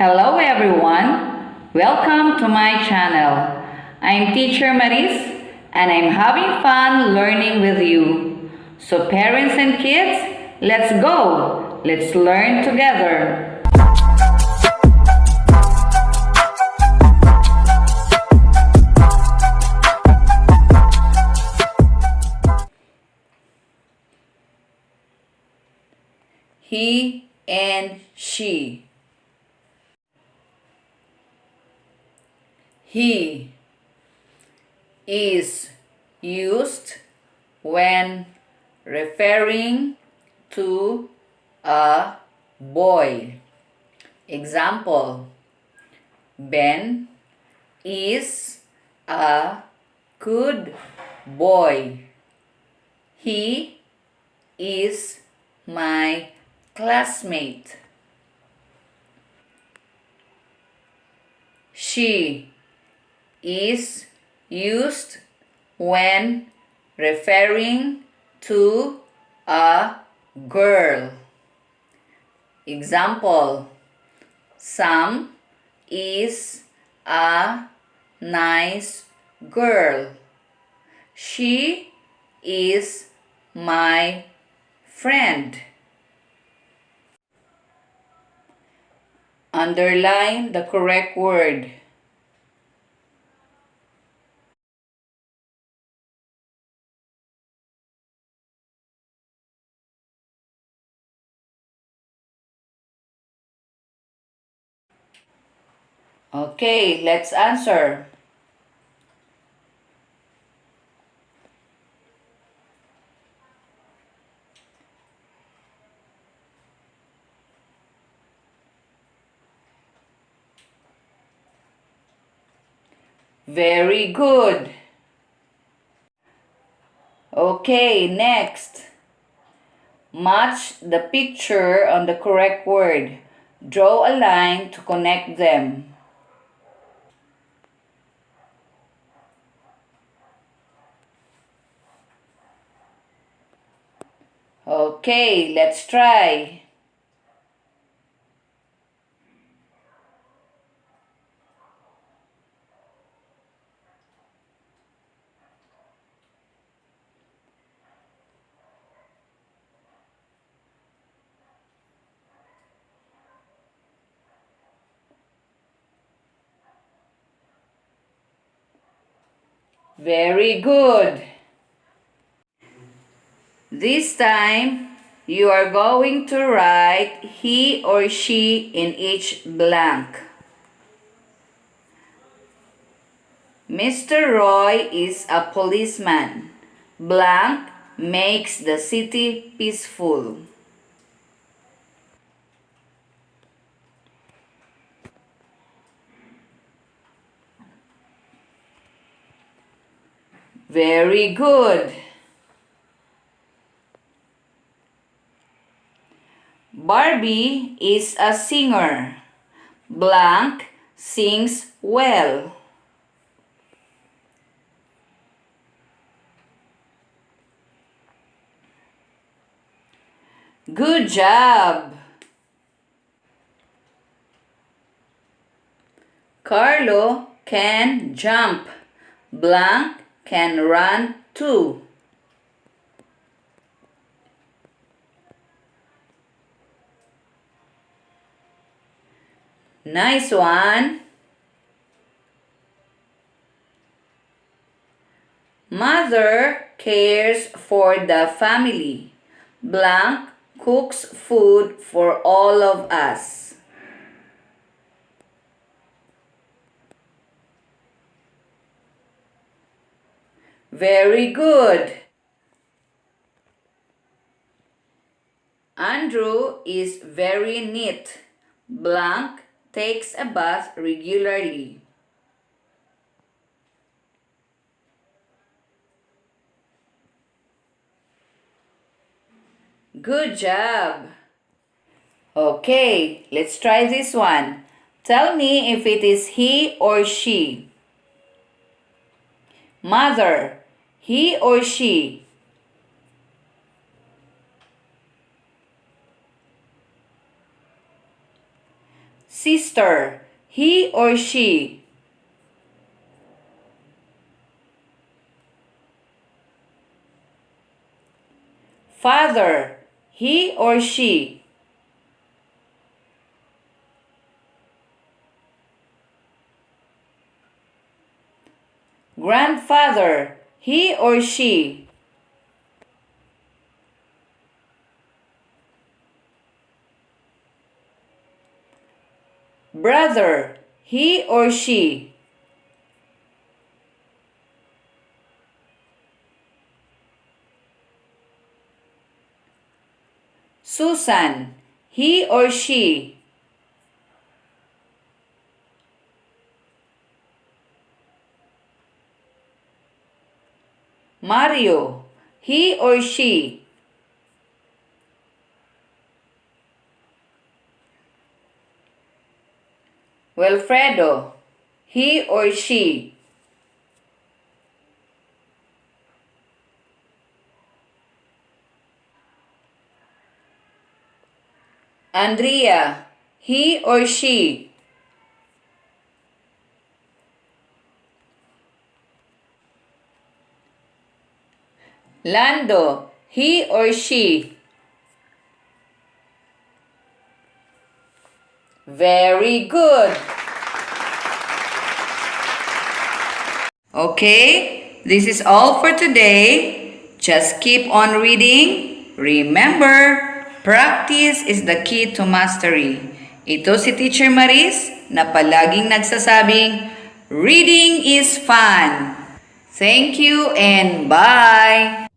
Hello everyone, welcome to my channel. I'm Teacher Maris and I'm having fun learning with you. So parents and kids, let's go! Let's learn together. He and she. He is used when referring to a boy. Example, Ben is a good boy. He is my classmate. She is used when referring to a girl. Example, Sam is a nice girl. She is my friend. Underline the correct word. Okay, let's answer. Very good. Okay, next. Match the picture on the correct word. Draw a line to connect them. Okay, let's try. Very good. This time, you are going to write he or she in each blank. Mr. Roy is a policeman. Blank makes the city peaceful. Very good. Barbie is a singer. Blank sings well. Good job. Carlo can jump. Blank can run too. Nice one. Mother cares for the family. Blank cooks food for all of us. Very good. Andrew is very neat. Blank takes a bath regularly. Good job. Okay, let's try this one. Tell me if it is he or she. Mother, he or she? Sister, he or she. Father, he or she. Grandfather, he or she. Brother, he or she. Susan, he or she. Mario, he or she. Wilfredo, he or she. Andrea, he or she. Lando, he or she. Very good. Okay, this is all for today. Just keep on reading. Remember, practice is the key to mastery. Ito si Teacher Maris na palaging nagsasabing, reading is fun. Thank you and bye!